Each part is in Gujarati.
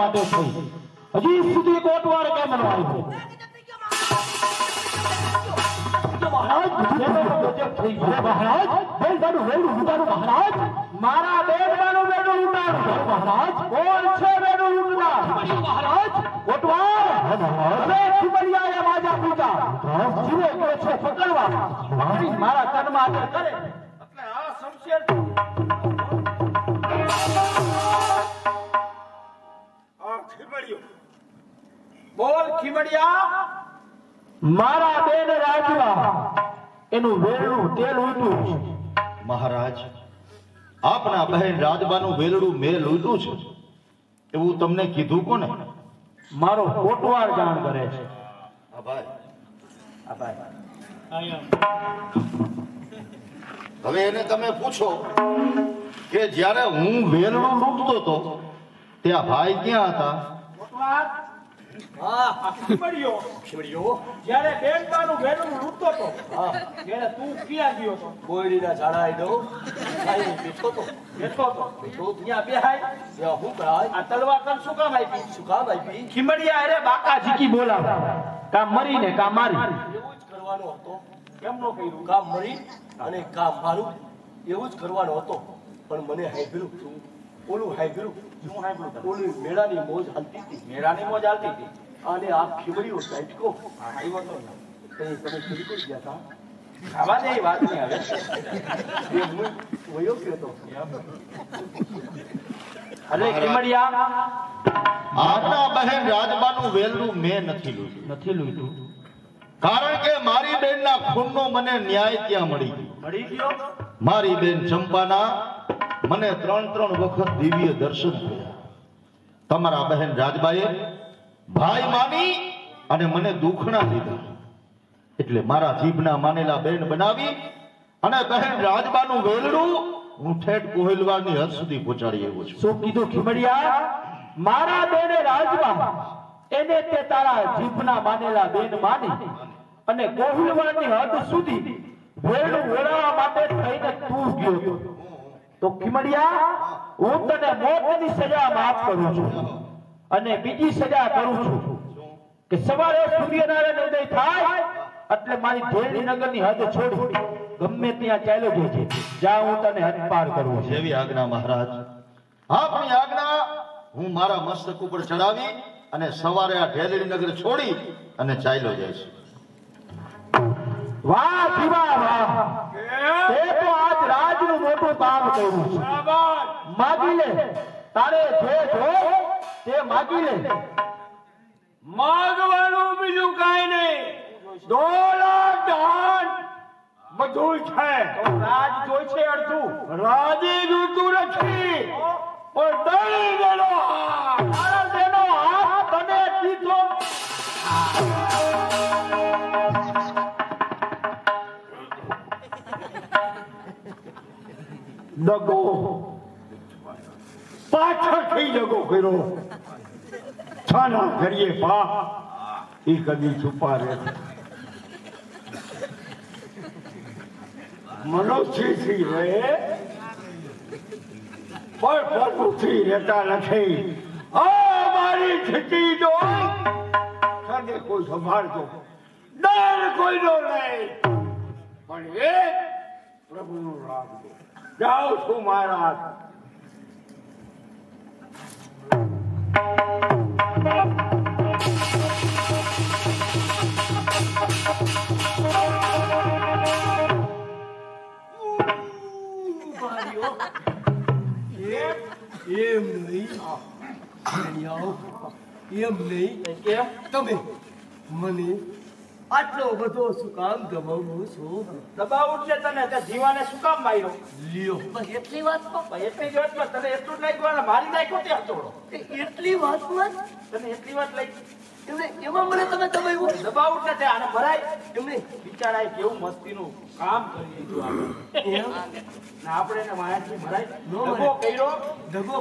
માટે થઈ હજી સુધી કોટવાર કેમ ન આવ્યો મહારાજ બેનનું વેડું લૂંટાનું મહારાજ મારા બેનનું વેડું લૂંટાનું મહારાજ કોણ છે વેડું લૂંટનાર મહારાજ કોટવાર હવે ખીમડિયાએ માજા પૂજા જીવે કે છે પકડવા મારા તનમાં આગળ કરે એટલે આ શમશેર આ ખીમડિયો બોલ ખીમડિયા મારા બેન રાજવા એનું વેલડું તેલ ઉડ્યું મહારાજ આપના બહેન રાજબાનું વેલડું મેં લૂંટ્યું છે એવું તમને કીધું કોને મારો કોટવાર જાણ કરે છે હવે એને તમે પૂછો કે જ્યારે હું વેલડું લૂંટતો હતો ત્યાં ભાઈ ક્યાં હતા કોટવાર હા ખીમડિયો જ્યારે બેનબાનું વેલડું લૂંટતો હતો ત્યારે તું ક્યાં ગયો હતો બોયડીના ઝાડા દો ખાઈ બેઠો તો ત્યાં બેહાય હું કરાય આ તલવાર કર શું કામ આપી શું કામ આપી ખીમડિયા અરે બાકા જીકી બોલાવ કામ મરીને કામ મારી એવું જ કરવાનો હતો કેમ નો કર્યું કામ મરી અને કામ મારું એવું જ કરવાનો હતો પણ મને હાંભળ્યું ઓલું હાંભળ્યું શું સાંભળ્યું ઓલી મેળાની મોજ હાલતી હતી મેળાની મોજ હાલતી હતી અને આ ખીમડીઓ સાઈટકો આવ્યો તો તમે ખીમડી ગયા હતા ખાવા દે વાત નહીં આવે એ હું વયો ગયો હતો અરે ખીમડિયા આપના બહેન રાજબાનું વેલડું મેં નથી લૂંટ્યું નથી લૂંટ્યું કારણ કે મારી બેનના ખૂનનો મને ન્યાય ત્યાં મળી ગયો મળી ગયો મારી બેન ચંપાના મને 3 વખત દિવ્ય દર્શન થયા તમારા બહેન રાજબાએ ભાઈ માની અને મને દુખણા લીધા એટલે મારા જીભના માનેલા બેન બનાવી અને બહેન રાજબાનું વેલડું હું ઠેઠ કોહિલવાની હદ સુધી પહોંચાડી આવ્યો છું શું કીધું ખીમડિયા મારા બેને રાજવા એને તે તારા જીભના માનેલા બેન માની અને કોહિલવાની હદ સુધી વેલડું વેળાવા માટે થઈને તું ગયો તો ખીમડિયા હું તને મોતની સજા માફ કરું છું અને બીજી સજા કરું છું કે સવારે સૂર્યનારાયણ ઉદય થાય એટલે મારી ધોળની નગરની હદ છોડી ગમે ત્યાં ચાલ્યો જજે જા હું તને હદ પાર કરું છું જેવી આજ્ઞા મહારાજ આપની આજ્ઞા હું મારા મસ્તક ઉપર ચડાવી અને સવારે આ ઢેલડી નગર છોડી અને ચાલ્યો જઈશ વાહ જીવા વાહ તે તો આજ રાજનું મોટું કામ કર્યું છે માગી લે તારે જે જો તે માગી લે માગવાનું બીજું કાંઈ નહીં દોલત ધન બધું છે રાજ જોઈ છે અડધું રાજી જોતું નથી પણ દઈ દેનો હાથ દેનો હાથ તને દીધો દગો પાછળથી દગો કર્યો છાના કરીએ પા એ કદી છુપા રહે મનોથી રહે પણ પગથી રહેતા નથી આ મારી સ્થિતિ જો સને કોઈ સંભાળતો ડર કોઈનો નહીં પણ એ પ્રભુનું રાખજો જાઓ છું મહારાજ એમ નહીં કેમ તમે મને આટલો બધો શું કામ દબાવો છો દબાવું છે તને તે જીવાને શું કામ માર્યો લ્યો બસ એટલી વાતમાં એટલી જ વાતમાં તને એટલું જ લાગ્યું અને મારી નાખ્યો તે હતોડો એટલી વાતમાં તને એટલી વાત લાગી એમને એમાં મને તમે દબાવ્યું દબાવું છે તે આને મરાય એમને બિચારાએ કેવું મસ્તીનું કામ કરી દીધું આપણે ને આપણે એને માયાથી મરાય દગો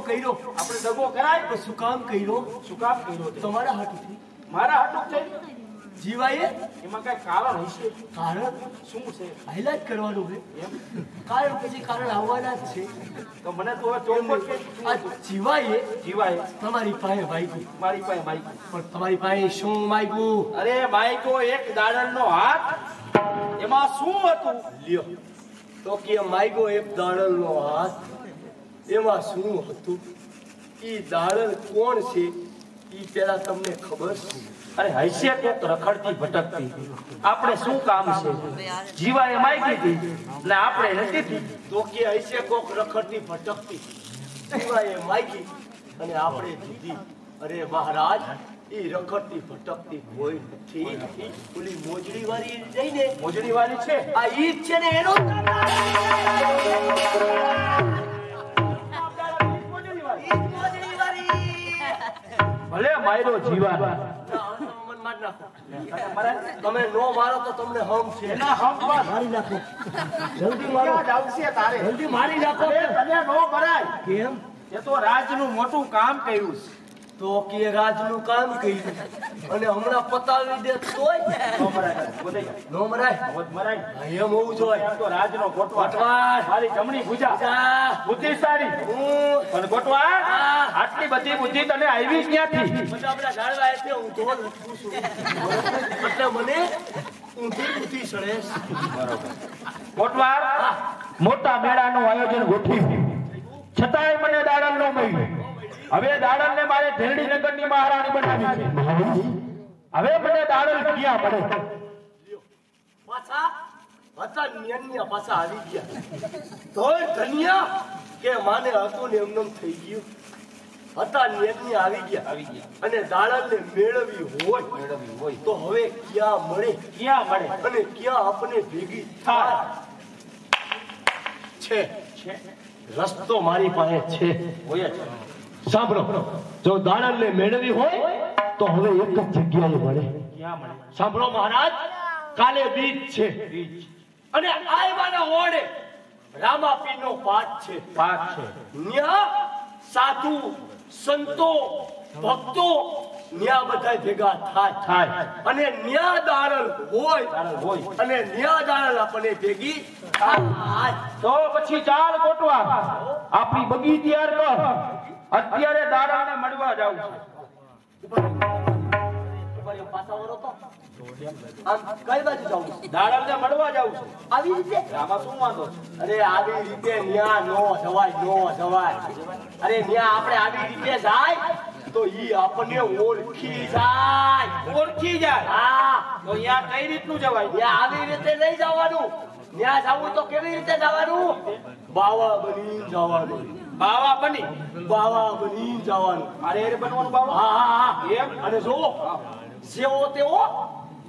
કર્યો આપણે દગો કરાય તો શું કામ કર્યો શું કામ કર્યો તમારા હાથથી મારા હાટું છે જીવાય એમાં કઈ કારણ હશે? કારણ શું છે? હાઈલાઇટ કરવાનું છે કારણ પછી કારણ આવવાના જ છે તો મને તો હવે ચોખ્ખો કે આ જીવાય જીવાય તમારી પાસે માગ્યું મારી પાસે માઈક. પણ તમારી પાસે શું માગ્યું અરે માઈકો એક દાડણનો હાથ, એમાં શું હતું? લ્યો તો કે માગ્યો એક દાડલનો હાથ, એમાં શું હતું? ઈ દાડલ કોણ છે ઈ પેલા તમને ખબર છે? અરે હૈસે કોક રખડતી ભટકતી, આપણે શું કામ છે? જીવાએ માગી હતી ને આપણે નથી દીધી. તો કે હશે કોક રખડતી ભટકતી જીવાએ માગી અને આપણે દીધી. અરે મહારાજ ઈ રખડતી ભટકતી કોઈ નથી. ઓલી મોજડી વાળી જઈને મોજડી વાળી છે. આ ઈ જ છે ને એનો ભલે માયરો જીવા, તમે નો મારો તો તમને હમ છે એના હક પર મારી નાખો જલ્દી મારો આવશે તારે. જલ્દી મારી નાખો તને નો ભરાય. કેમ એ તો રાજનું મોટું કામ કર્યું છે. તો કે રાજનું કામ કર્યું અને હમણાં પતાવી દે તોય નો મરાય. બોલાય. નો મરાય હોત મરાય. એમ હોવું જોઈએ એમ તો રાજનો ગોટવા. ગોટવા. મારી જમણી ભુજા જા. બુદ્ધિશાળી હું પણ ગોટવા, હા. આટલી બધી બુદ્ધિ તને આવી ક્યાંથી? બધા આપણા ઝાડવા એટલે હું તો લખું છું એટલે મને ઊંધી બુદ્ધિ સડે ગોટવા, મોટા મેળાનું આયોજન ગોઠવ્યું, છતાંય મને દાડલ નો મળ્યું. હવે દાડલને મારે ધેરડીનગરની મહારાણી બનાવી છે. હવે મને દાડલ ક્યાં મળે? પાછા હતા નિયન્યા પાછા આવી ગયા તોય ધન્યા કે માને હતું ને એમનેમ થઈ ગયું. હતા નિયન્યા આવી ગયા અને દાડલને મેળવી હોય તો હવે ક્યાં મળે? ક્યાં મળે? અને ક્યાં આપણે ભેગી થાય છે? રસ્તો મારી પાસે છે. હોય જ. સાંભળો, જો દાડલને મેળવી હોય તો હવે એક જ જગ્યાએ મળે. ક્યાં મળે? સાંભળો મહારાજ, કાલે બીજ છે અને આયવાના ઓળે રામાપીરનો પાઠ છે. પાક છે. ન્યા સાધુ સંતો ભક્તો ન્યા બધા ભેગા થાય અને ન્યા દાડલ હોય અને ન્યા દાડલ આપણે ભેગી થાય. તો પછી ચાલ ગોટવા, આપણી બગી તૈયાર કર. અત્યારે દાડાને મળવા જાવું છે. પાછા વળો તો આમ કઈ બાજુ જાવું? દાડાને મળવા જાવું છે. આવી રીતે આમાં શું વાંધો છે? અરે આવી રીતે ન્યા નો જવાય. અરે ન્યા આપણે આવી રીતે જાય તો ઈ આપણને ઓળખી જાય. ઓળખી જાય. હા, તો અહીંયા કઈ રીતનું જવાય? ન્યા આવી રીતે નહીં જવાનું. ન્યા જાવું તો કેવી રીતે જવાનું? બાવા બની જવાનું. બાવા બની જવાનું. મારે એ બનવાનું બાવા? હા. એમ? અને જો સેવો તેવો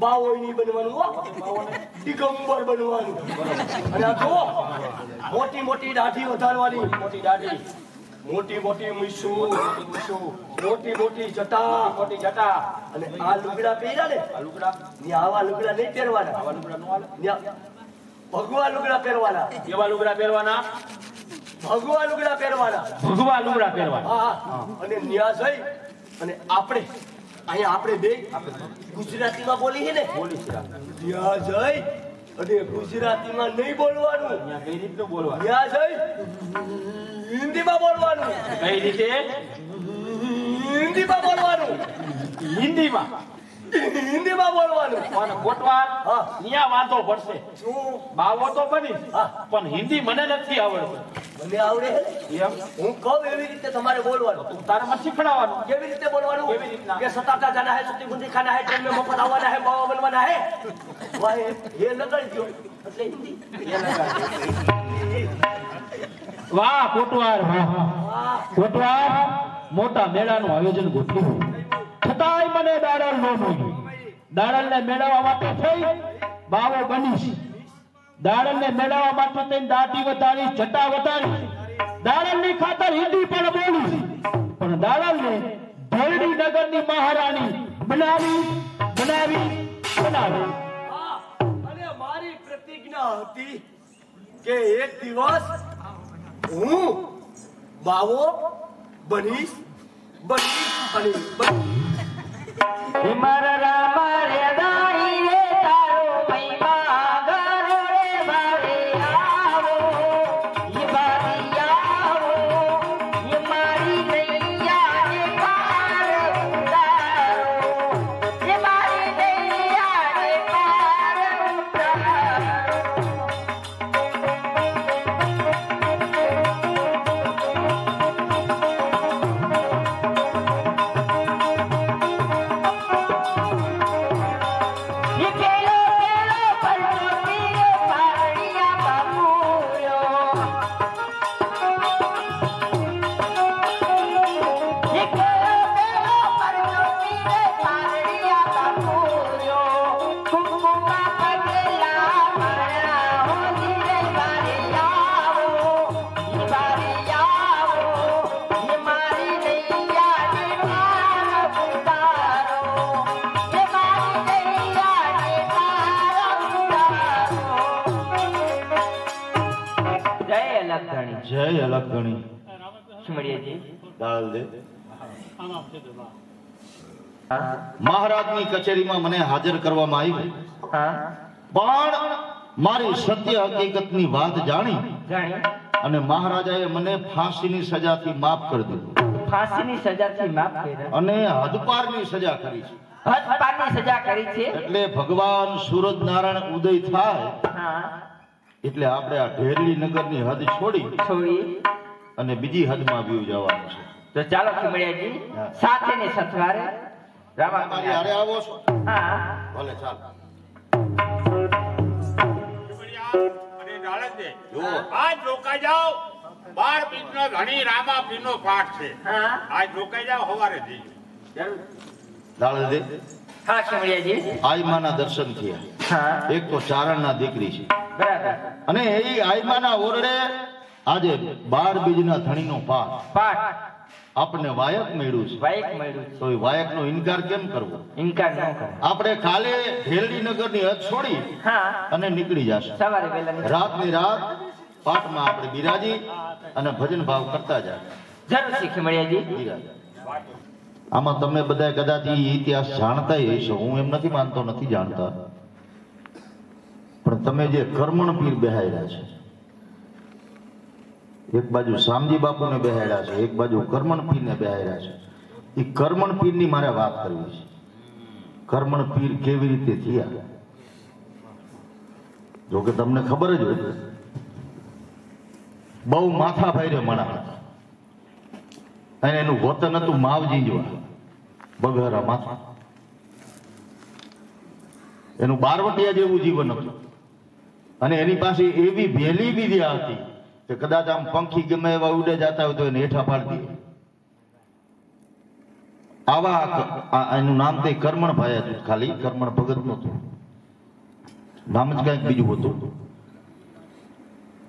બાવો નહીં બનવાનું હો. દિગંબર બનવાનું. અને આ જો મોટી મોટી દાઢી વધારવાની. મોટી દાઢી, મોટી મોટી મૂછું, મોટી મોટી જટા અને આ લુગડા પહેર્યા ને આ લુગડા, ને આવા લુગડા નહીં પહેરવાના. આવા લુગડા નો હાલે. ને ભગવા લુગડા પહેરવાના. એવા લુગડા પહેરવાના. ભગવા લુગડા પહેરવાના. ભગવા લુગડા પહેરવાના. હા. અને ન્યા જઈ અને આપણે અહીંયા આપણે બે ગુજરાતીમાં બોલી છે ને, બોલી છે. ત્યાં જઈ અને ગુજરાતીમાં નહીં બોલવાનું. અહીંયા કઈ રીતનું બોલવાનું? ત્યાં જઈ હિન્દીમાં બોલવાનું. કઈ રીતે? હિન્દીમાં બોલવાનું. હિન્દીમાં. હિન્દીમાં બોલવાનું. પણ ગોટવા, હા. અહીંયા વાંધો પડશે. શું? બાવો તો બની, હા. પણ હિન્દી મને નથી આવડતું. મને આવડે છે ને. એમ? હું કહું એવી રીતે તમારે બોલવાનું. તારે મને શીખડાવવાનું. કેવી રીતે બોલવાનું? કેવી રીતના? કે સતાતા જાના હે, સુતી ગુંદી ખાના હે, ટ્રેન મેં મફત આવવાના હે, બાવા બનવાના હે. વાહ, એ લગાડી દો એટલે હિન્દી. વાહ કોટવાર, વાહ વાહ. કોટવાર, મોટા મેળાનું આયોજન ગોઠવ્યું, છતાંય મને દાડલ ન મળ્યું. દાડલને મેળવવા માટે થઈ બાવો બનીશ. દાડલને મેળવવા માટે થઈને દાઢી વધારી, જટા વધારી, દાડલની ખાતર હિન્દી પણ બોલી, પણ દાડલને ધેરડીનગરની મહારાણી બનાવી. અને મારી પ્રતિજ્ઞા હતી કે એક દિવસ હું બાવો બનીશ. મારા રામા રેડા જય અલગ ગણી ચીમડિયાજી દાળ દે હા મહારાજની કચેરીમાં મને હાજર કરવામાં આવી હા પણ મારી સત્ય હકીકતની વાત જાણી જાણી અને મહારાજાએ મને ફાંસીની સજાથી માફ કરી દીધું ફાંસીની સજાથી માફ કર્યા અને હદપારની સજા કરી છે. હદપારની સજા કરી છે. એટલે ભગવાન સૂરજનારાયણ ઉદય થાય હા એટલે આપણે આ ઢેરલી નગરની હદ છોડી છોડી અને બીજી હદમાં વ્યુ જવાનું છે. તો ચાલો ચીમડિયાજી સાથે ને સથવારે રામા મારી હારે આવો છો? હા ભલે ચાલ. અને નાળંદે જુઓ આજ રોકાઈ જાઓ 12 બીજનો ધણી રામા પીરનો પાઠ છે. હા આજ રોકાઈ જાઓ સવારે જઈ દાળ દે હા ચીમડિયાજી આઈમાના દર્શન થયા. હા એક તો ચારણના દીકરી છે બરાબર અને એ આઈમાના ઓરડે આજે 12 બીજના ધણીનો પાઠ પાઠ આપણને વાયક મળ્યું છે. વાયક મળ્યું તો એ વાયકનો ઇનકાર કેમ કરવો? છે ઇનકાર ન કરે આપણે કાલે ઢેરલી નગરની હદ છોડી હા અને નીકળી જશે. સવારે વહેલા નીકળો. રાતની રાત પાઠમાં આપણે બિરાજી અને ભજન ભાવ કરતા જાય. જરૂરથી ચીમડિયાજી બિરાજી. આમાં તમે બધા કદાચ ઈ ઇતિહાસ જાણતા હશો, હું એમ નથી માનતો નથી જાણતા, પણ તમે જે કર્મણ પીર બેહાડ્યા છે, એક બાજુ શામજી બાપુને બેહાડ્યા છે, એક બાજુ કર્મણ પીરને બેહાડ્યા છે. એ કર્મણ પીરની મારે વાત કરવી છે. કર્મણ પીર કેવી રીતે થયા? જો કે તમને ખબર જ હોય, બહુ માથા ભાઈ મણા હતા અને એનું વતન હતું માવજીંજવા, બગહરા માથા. એનું બારવટિયા જેવું જીવન હતું અને એની પાસે એવી ભેલી વિદ્યા હતી કે કદાચ આમ પંખી ગમે એવા ઉડે જતા હોય તો એને હેઠા પાડી દે. આવા એનું નામ તે કર્મણ ભાઈ હતું, ખાલી કર્મણ ભગત નહોતું, નામ જ કઈક બીજું હતું.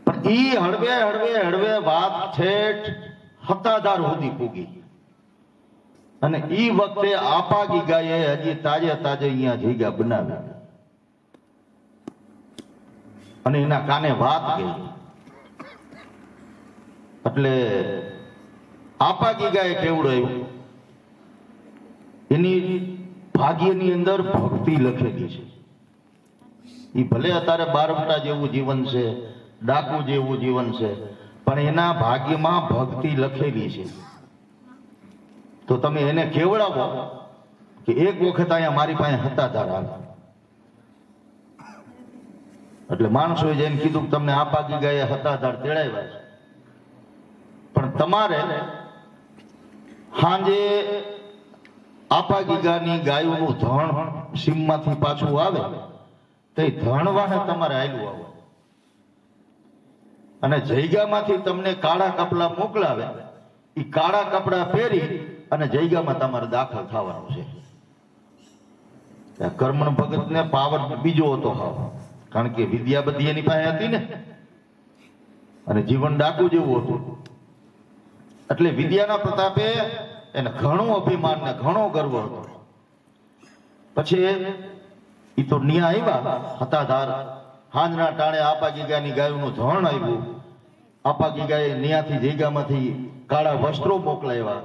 પણ ઈ હળવે હળવે હળવે વાત ઠેઠ હતાધાર સુધી પૂગી અને ઈ વખતે આપા ગીગાએ હજી તાજે તાજે અહીંયા જગ્યા બનાવી અને એના કાને વાત ગઈ. એટલે આપા ગીગાએ કેવડાવ્યું, એની ભાગ્યની અંદર ભક્તિ લખેલી છે. એ ભલે અત્યારે બારવટા જેવું જીવન છે, ડાકુ જેવું જીવન છે, પણ એના ભાગ્યમાં ભક્તિ લખેલી છે. તો તમે એને કેવડાવો કે એક વખત અહીંયા મારી પાસે હતાધાર આવે. એટલે માણસોએ જેમ કીધું કે તમને આપા ગીગાએ હતાધાર તેડાવ્યા છે, પણ તમારે સાંજે આપા ગીગાની ગાયોનું ધણ સીમમાંથી પાછું આવે તો એ ધણવાને તમારે આયલું આવો અને જયગામાંથી તમને કાળા કપડા મોકલાવે, એ કાળા કપડા પહેરી અને જયગામાં તમારે દાખલ થવાનું છે. કર્મણ ભગત ને પાવર બીજો હતો હાવ, કારણ કે વિદ્યા બધી એની પાસે હતી ને અને જીવન ડાકુ જેવું હતું. એટલે વિદ્યાના પ્રતાપે એને ઘણું અભિમાન ને ઘણો ગર્વ હતો. પછી ઈ તો ન્યા આવ્યા હતાધાર, હાંજના ટાણે આપા ગીગાની ગાયોનું ધણ આવ્યું. આપા ગીગાએ ન્યાથી જગ્યામાંથી કાળા વસ્ત્રો મોકલાવ્યા,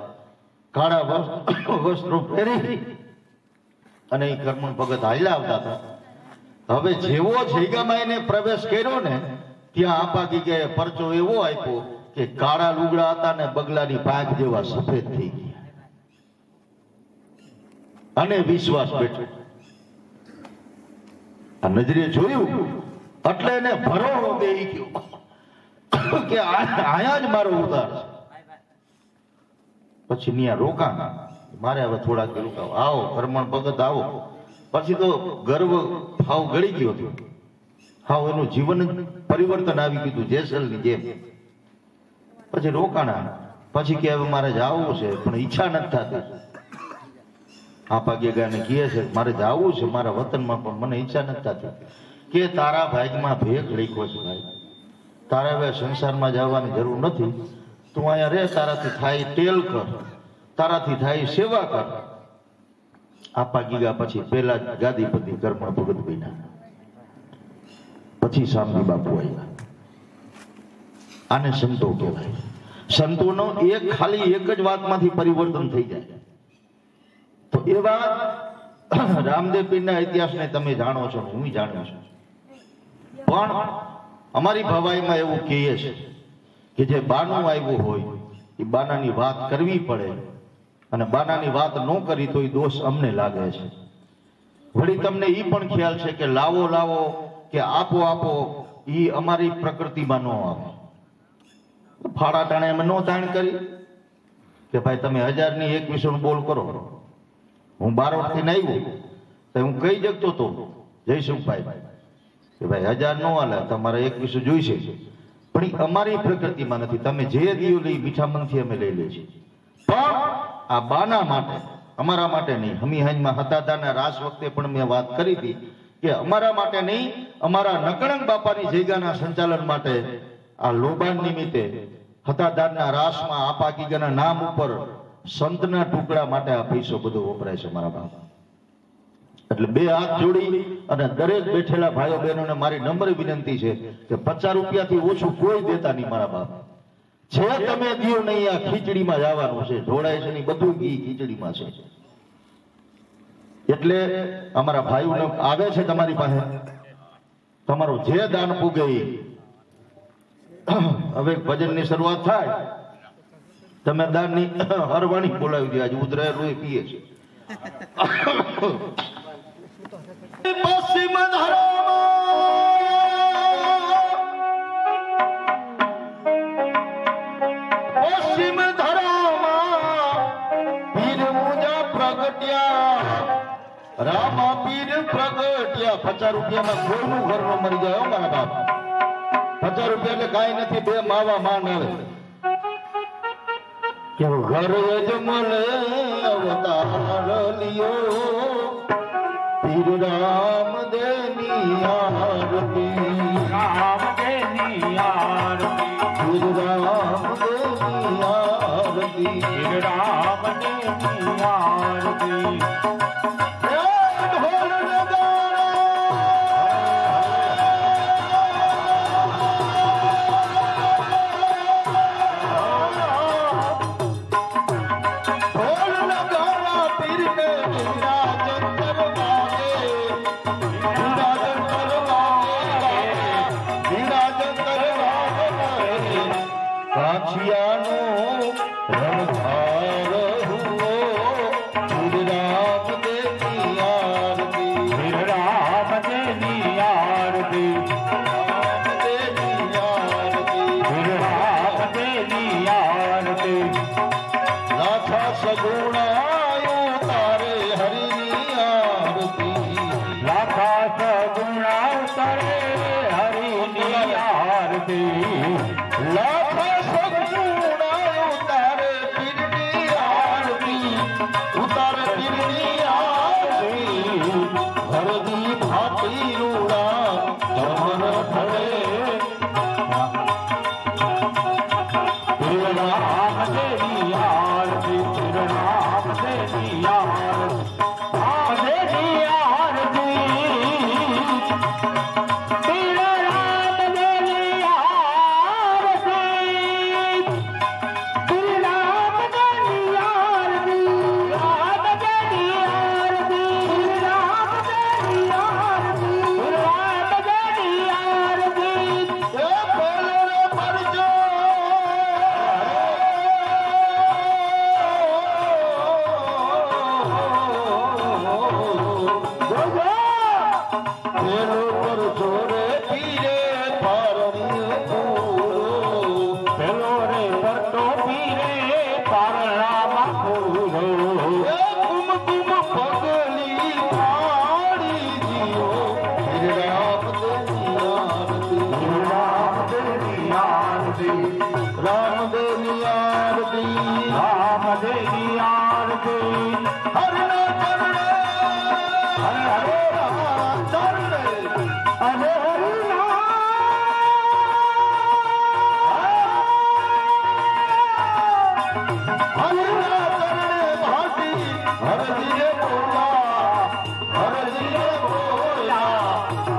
કાળા વસ્ત્રો પહેરી અને એ કર્મણ ભગત હાલ્યા આવતા હતા. હવે જેવો જગ્યામાં એને પ્રવેશ કર્યો ને ત્યાં આપા ગીગાએ પરચો એવો આપ્યો કે કાળા લુગડા હતા ને બગલાની પાંખ જેવા સફેદ થઈ ગયા અને વિશ્વાસ બેઠો. આ નજરે જોયું એટલે એને ભરોસો બેહી ગયો કે આયા જ મારો ઉતાર છે. પછી ત્યાં રોકાણ, મારે હવે થોડાક રોકાવ, આવો કર્મણ ભગત આવો. પછી તો ગર્વ હાવ ગળી ગયો હતો, હાવ એનું જીવન પરિવર્તન આવી ગયું જેસલની જેમ. પછી રોકાણા, પછી કે હવે મારે જવું છે પણ ઈચ્છા નથી થતી. આપા ગીગાને કહે છે મારે જવું છે મારા વતનમાં પણ મને ઈચ્છા નથી થતી. કે તારા ભાગમાં ભેખ લીખો છે ભાઈ, તારે હવે સંસારમાં જવાની જરૂર નથી, તું અહીંયા રે, તારાથી થાય તેલ કર, તારાથી થાય સેવા કર. આપા ગીગા પછી પેલા ગાદીપતિ કર્મણ ભગત બન્યા. પછી શામજી બાપુ આવ્યા. આને સંતો કહેવાય. સંતોનો ખાલી એક જ વાતમાંથી પરિવર્તન થઈ જાય. તો એ વાત રામદેવ પીરના ઇતિહાસને તમે જાણો છો, હું જાણું છું. પણ અમારી ભવાઈમાં એવું કહીએ છે કે જે બાનું આવ્યું હોય એ બાનાની વાત કરવી પડે, અને બાનાની વાત ન કરી તો એ દોષ અમને લાગે છે. વળી તમને એ પણ ખ્યાલ છે કે લાવો લાવો કે આપો આપો એ અમારી પ્રકૃતિમાં ન આવે. ફાળા ટાણે અમે નો તાણ કરી કે ભાઈ તમે 1000 ની 2100 બોલ કરો. હું બારોટથી આવ્યો તો હું કહી જતો હતો જયસુખભાઈ કે ભાઈ 1000 નો હાલે, તમારે 2100 જોઈશે. પણ એ અમારી પ્રકૃતિમાં નથી. તમે જે દિયો લઈ મીઠા મનથી અમે લઈ લઈએ છીએ, પણ આ બાના માટે, અમારા માટે નહીં. હમીહાઈમાં હતાદાના રાસ વખતે પણ મેં વાત કરી હતી કે અમારા માટે નહીં, અમારા નકળંગ બાપાની જગ્યાના સંચાલન માટે આ લોબાન નિમિત્તે હતાદારના રાસમાં આપા કીગાના નામ ઉપર સંતના ટુકડા માટે આ પૈસો બધો વપરાય છે મારા બાપ. એટલે બે હાથ જોડી અને દરેક બેઠેલા ભાઈઓ બહેનોને મારી નમ્ર વિનંતી છે કે 50 રૂપિયાથી ઓછું કોઈ દેતા નહીં મારા બાપ. જે તમે દિયો નહીં આ ખીચડીમાં જવાનું છે, ઢોળાય છે ને બધું ઘી ખીચડીમાં છે. એટલે અમારા ભાઈઓ આવે છે તમારી પાસે, તમારું જે દાન પૂગે. હવે ભજનની શરૂઆત થાય, તમે દાનની હરવાણી બોલાવી દે. આજે ઉધરાય લોહી પીએ છે. પશ્ચિમ રામા પીર પ્રગટ્યા. 50 રૂપિયામાં કોઈનું ઘર ન મરી જાય હો મારા બાપ. 50 રૂપિયા એટલે કાંઈ નથી, બે માવા માંડ આવે કે ઘર યજમલે અવતાર લિયો પીર રામ દેની આરતી. રામ દેની આરતી, પીર રામ દેની આરતી, પીર રામ દેની આરતી.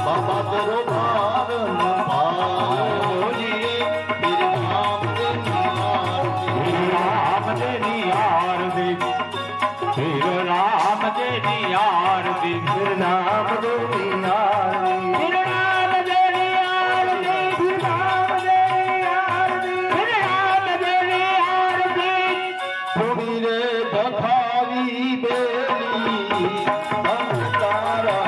બાબા તેરો ભાર ન પાયો. आरती श्री राम जी आरती श्री राम जी आरती श्री राम जी आरती श्री राम जी आरती श्री राम जी आरती थोड़ी रे दखावी बेली अंतारा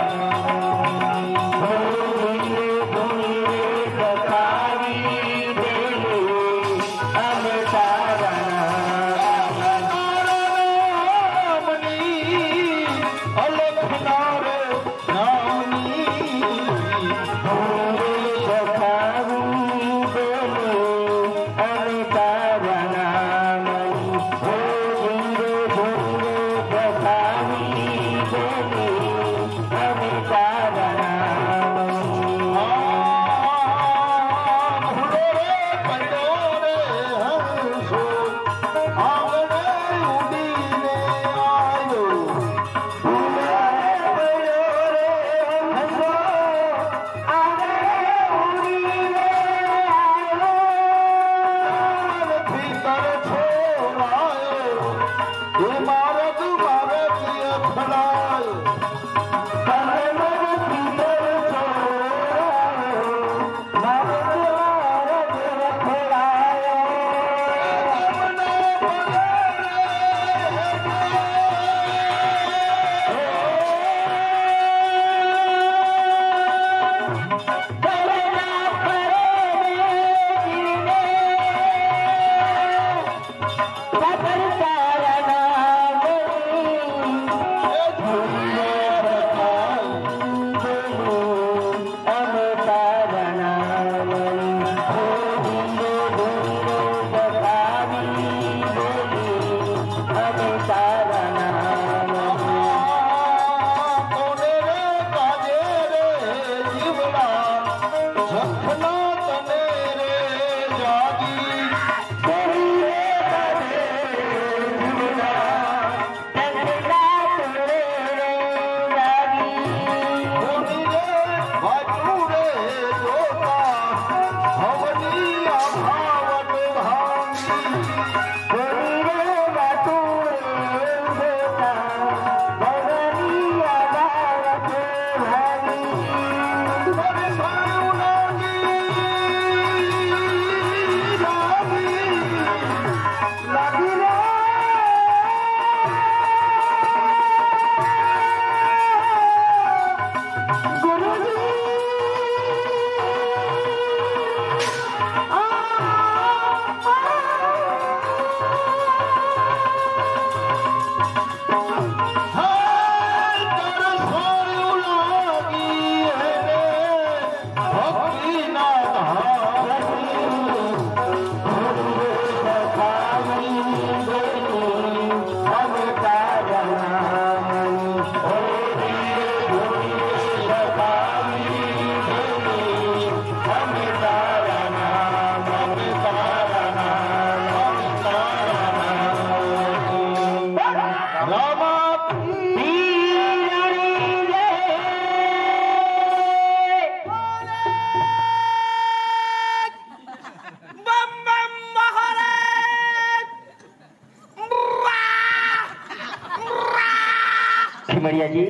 खिमड़िया जी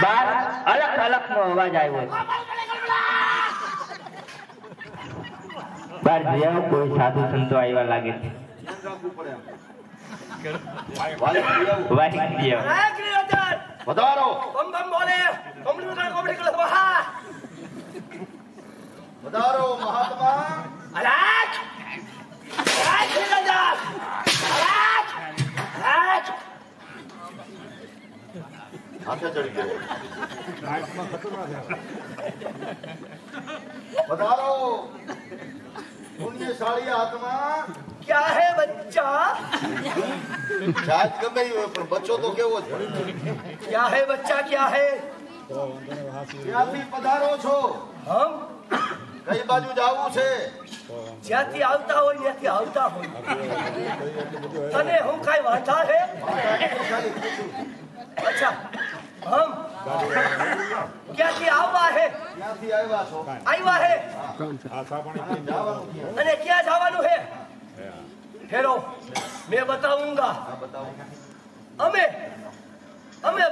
बार अलग अलग नो अवाज आयो बार जिया कोई साधु संतो आया लागे वाही जिया पधारो बम बम बोले कोमड़ी कलस बहा पधारो महात्मा अलाज अलाज राजा अलाज अलाज हाथे चढ़ गए पधारो पुण्यशाली आत्मा क्या है बच्चा शायद गमे ही हो पर बच्चों तो केवो ज पड़े क्या है बच्चा क्या है ક્યાંથી પધારો છો हम કઈ બાજુ જાવું છે જ્યાંથી આવતા હોય ત્યાંથી આવતા હોય તને હું કાઈ વાંધા હે अच्छा हम ક્યાંથી આવવા હે ક્યાંથી આવ્યા છો આવ્યા હે જવાનું ક્યાં અને ક્યાં જવાનું હે ठहरो, मैं बताऊंगा। हाँ बताओ। અમે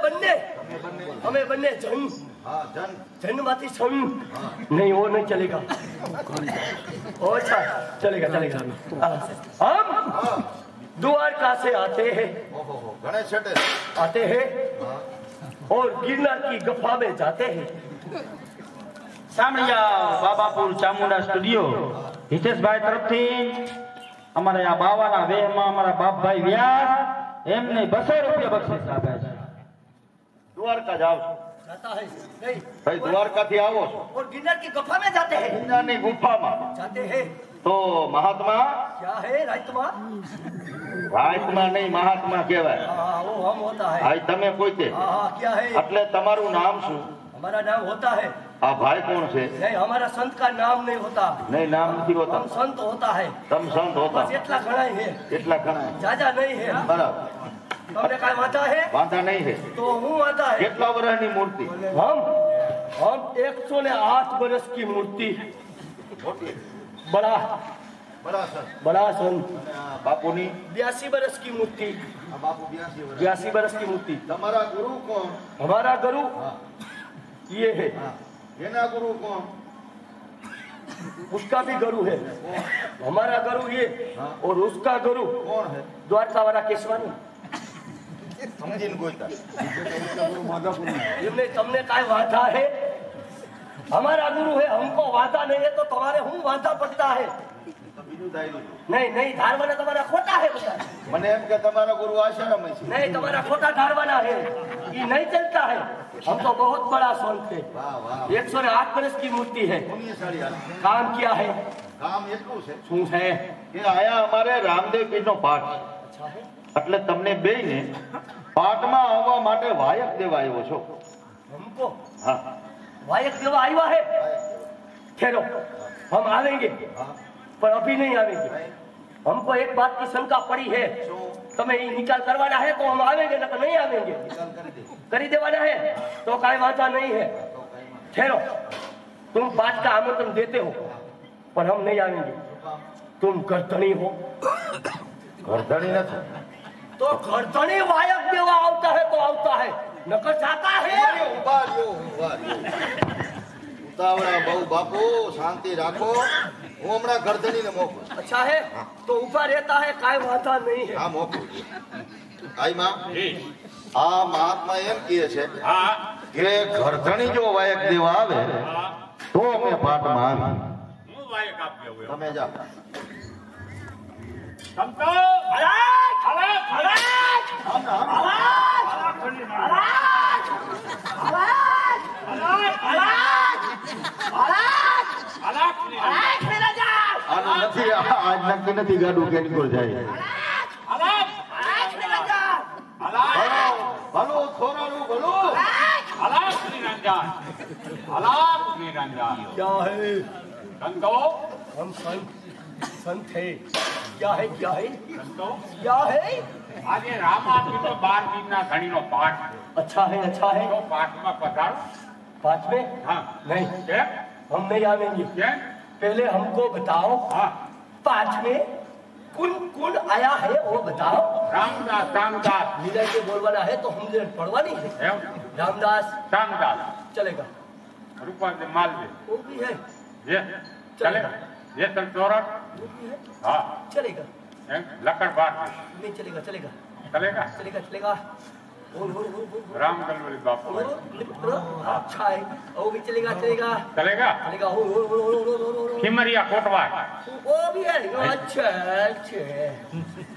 બંને જન हाँ जन। જન્મમાંથી સન नहीं, वो नहीं चलेगा। अच्छा चलेगा। हम द्वारका से आते हैं ओहो गणेश छठे और गिरनार की गुफा में जाते हैं। સામળિયા બાબાપુર ચામુંડા સ્ટુડિયો હિતેશભાઈ તરફથી અમારા આ બાવાના વેહમાં અમારા બાપભાઈ વ્યાસ એમને 200 રૂપિયા બક્ષિસ આપ્યા છે. द्वारका जाओ છો? जाता है नहीं, भाई द्वारका थी आओ છો? और गिरनार की गुफा में जाते हैं। गिरनाરની ગુફામાં जाते हैं તો મહાત્મા क्या है राजकुमार? રાજમાં નહીં મહાત્મા કહેવાય. हाँ वो हम होता है। ભાઈ તમે કોઈ છે? हाँ क्या है? એટલે તમારું નામ શું? हमारा नाम होता है। આ ભાઈ કોણ છે? नहीं, हमारा संत का नाम नहीं होता, નહીં નામ નથી હોતા. हम संत होता है। તમ સંત હોતા बस इतना घना ही है, એટલા ઘણા ज्यादा नहीं है। બરાબર. हमने कहा वादा है વાંધા નહીં છે. तो हूँ वादा है। કેટલા વર્ષની મૂર્તિ? हम 108 बरस की मूर्ति, बड़ा બરાબર. सन। અને આ બાપુની 82 बरस की मूर्ति, આ બાપુ 82 વર્ષ. 82 बरस की मूर्ति। તમારા ગુરુ કોણ? हमारा गुरु હા ये है, હા. એના ગુરુ કોણ? उसका भी गुरु है। हमारा गुरु ये और उसका गुरु કોણ છે? द्वारका वाला केशवानी। સમજીને ગોઈતા. इनने तुमने काय वादा है? हमारा गुरु है, हमको वादा नहीं है तो तुम्हारे हूँ वादा पड़ता है। તો બીજું ધાર્યું છે. नहीं धारवाना तुम्हारा खोटा है बेटा। મને એમ કે તમારા ગુરુ આશ્રમ છે. नहीं, तुम्हारा खोटा धारवाना है, ये नहीं चलता है। हम तो बहुत बड़ा संत है। વાહ વાહ 108 बरस की मूर्ति है। પુણ્યશાળી હાલ. काम किया है કામ એટલું છે શું है? કે આયા અમારે રામદેવ પીરનો પાઠ છે. अच्छा है। એટલે તમને બેયને પાઠમાં આવવા માટે વાયક દેવા આવ્યો છો. हमको હા वायक देवा आया है। ठहरो, हम आवेंगे હા पर अभी नहीं आवेंगे। हमको एक बात की शंका पड़ी है, શું तुम्हें ये निकाल करवाना है तो हम आवेंगे, न तो नहीं आवेंगे। નિકાલ કરી દે. करी देवाना है तो कोई वादा नहीं है। તો કઈ માં. ठहरो, तुम बात का आमंत्रण देते हो पर हम नहीं आवेंगे। तुम गर्दनी हो ઘરધણી નથી. तो गर्दनी वायक देवा आता है तो आता है, नकर जाता है। ઉભા રહ્યો. ઉતાવળા બહુ બાપુ શાંતિ રાખો. હું હમણાં ઘરધણીને મોકલું. अच्छा है तो ऊपर रहता है, काय वादा नहीं है। હા મોકલું. આઈ માં જી. આ મહાત્મા એમ કહે છે હા કે ઘરધણી જો વાયક દેવા આવે હા તો અમે પાઠમાં આવી. હું વાયક આપ્યો હોય. તમે જાઓ. સંતો આનું નથી આજ નક્કી નથી ગાડું કેનકોર જાય. ભલો થોરાનું ભલો. क्या है? સંતો हम संत है। क्या है? સંતો क्या है? આજે રામાપીરનો 12 દિનના ધણીનો પાઠ છે. अच्छा है। તો પાઠમાં પધારો. पाँच में હા नहीं, કેમ? हम नहीं आवेंगे। કેમ? पहले हमको बताओ હા पाँच में कौन आया है वो बताओ। રામદાસ मीरा के बोलवाना है तो हमने पढ़वानी है। એમ रामदास રામદાસ चलेगा, રૂપાંતર માલ દે वो भी है। જે ચલેગા જે તંતોરક वो भी है, હા चलेगा। એમ લકડ બાર દે नहीं चलेगा, ચલેગા चलेगा। वो રામ ગલવરી બાપુ अच्छा है, वो भी चलेगा। ચલેગા चलेगा वो ખીમરિયા કોટવા भी है। अच्छा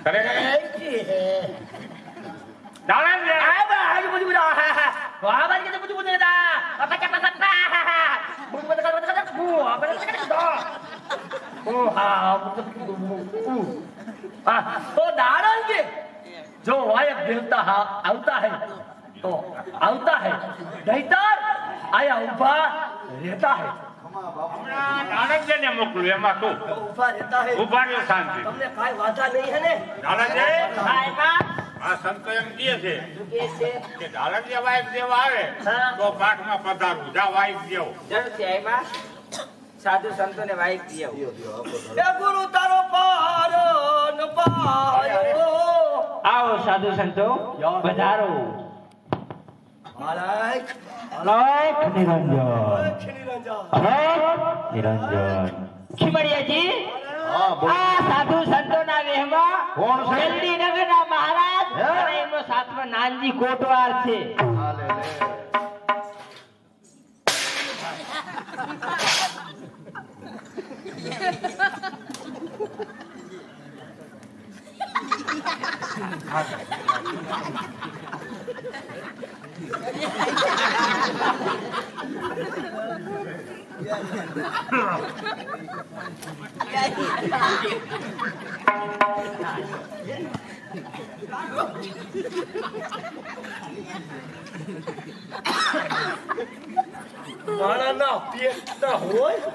ચલેગા अच्छे है। દાણા દે तो दाड़ेंगे जो वायक देवता आता है तो आता है, नहींतर आया उभा रहता है। દાણજને મોકલું એમાં શું तो उभा रहता है। ઉભા રહ્યો શાંતિ તમને કાઈ વાંધા નહીં है ने? દાણજે સાહેબા આ સંતો એમ કહે છે કે છે કે દાણજે વાઈફ દેવા આવે હા. તો પાઠમાં પધારવું જા વાઈફ દેવો જરૂરથી આવ્યા સાધુ સંતોને વાઈફ દીયો એ ગુરુ તારો પાર ન પાયો આવો સાધુ સંતો પધારો. અલખ અલખ નિરંજન, નિરંજન અલખ નિરંજન. ખીમડિયાજી, હા બોલ. આ સાધુ સંતોના વેહમાં કોણ છે? વેલડીનગરના મહારાજ હે? અને એમનો સાથમાં નાનજી કોટવાર છે. હાલે લે. માણાના પેટના હોય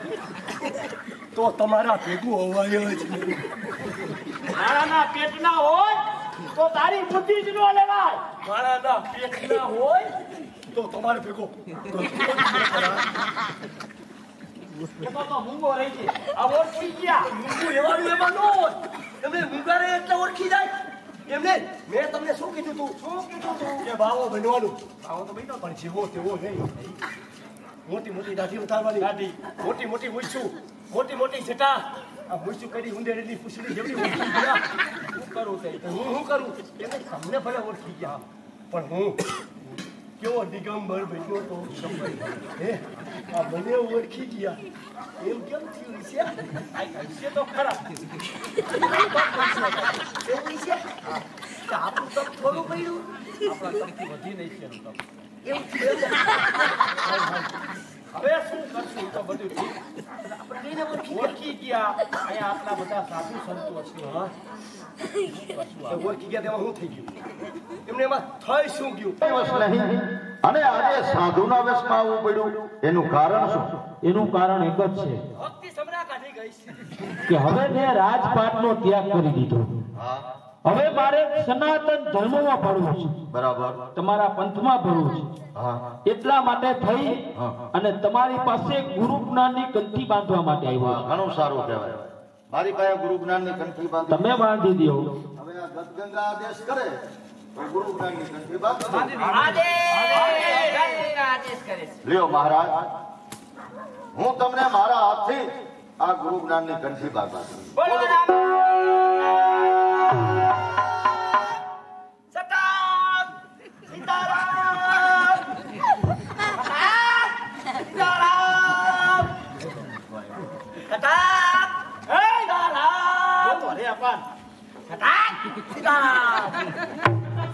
તો તમારા ભેગું હોવાય જ નહીં. મારાના પેટના હોય તો તારી બુદ્ધિ જ ન લેવાય. માણાના પેટના હોય તો તમારે ભેગો એમાં મૂંગો રહી છે. આ ઓળખી ગયા. મૂંગું એવાનું એમાં ન હોય. તમે મૂંગારે એટલે ઓળખી જાય એમને. મેં તમને શું કીધું તું કે બાવો બનવાનું. બાવો તો બન્યો પણ જેવો તેવો નહીં. મોટી મોટી દાઢી ઉતારવાની, મોટી મોટી મૂછું, મોટી મોટી જટા. આ મૂછું કરી ઉંદેડીની પૂછડી જેવડી ઓળખી ગયા. શું કરું તે? હું કરું એને તમને ભલે ઓળખી ગયા પણ હું કેવો દિગંબર બન્યો તો હે આ મને ઓળખી ગયા એમ કેમ થયું છે? છે તો ખરા. એવું છે કે આપણું તપ થોડું પડ્યું આપણા તરફથી વધી નહીં છે એનું તપ. એવું થયું. હવે શું કરશું? તો બધું ઠીક. આપણે એને ઓળખી ગયા. અહીંયા આટલા બધા સાધુ સંતો છે. હા ઓળખી ગયા તેમાં શું થઈ ગયું? એમને એમાં થઈ શું ગયું? વશ નહીં. અને આજે સાધુના વેશમાં આવવું પડ્યું એનું કારણ શું? એનું કારણ એક જ છે ભક્તિ સમરા કાઢી ગઈ છે. કે હવે મેં રાજપાટનો ત્યાગ કરી દીધો. હા હવે મારે સનાતન ધર્મમાં ભરવું છે, બરાબર. તમારા પંથમાં ભરવું છે. હા એટલા માટે થઈ અને તમારી પાસે ગુરુ જ્ઞાનની કંઠી બાંધવા માટે આવ્યો વાહ, ઘણું સારું કહેવાય. મારી પાસે ગુરુ જ્ઞાનની કંઠી છું. બાંધી. તમે બાંધી દો. હવે આ ગદગંગા આદેશ કરે તો ગુરુ જ્ઞાનની કંઠી બાંધી. આદેશ કરે છે. લ્યો મહારાજ, હું તમને મારા હાથથી આ ગુરુ જ્ઞાનની કંઠી બાંધું છું. બોલો રામ. સતામ સીતારામ સીતારામ સતામ સીતારામ અરે અપાન. સતામ સીતારામ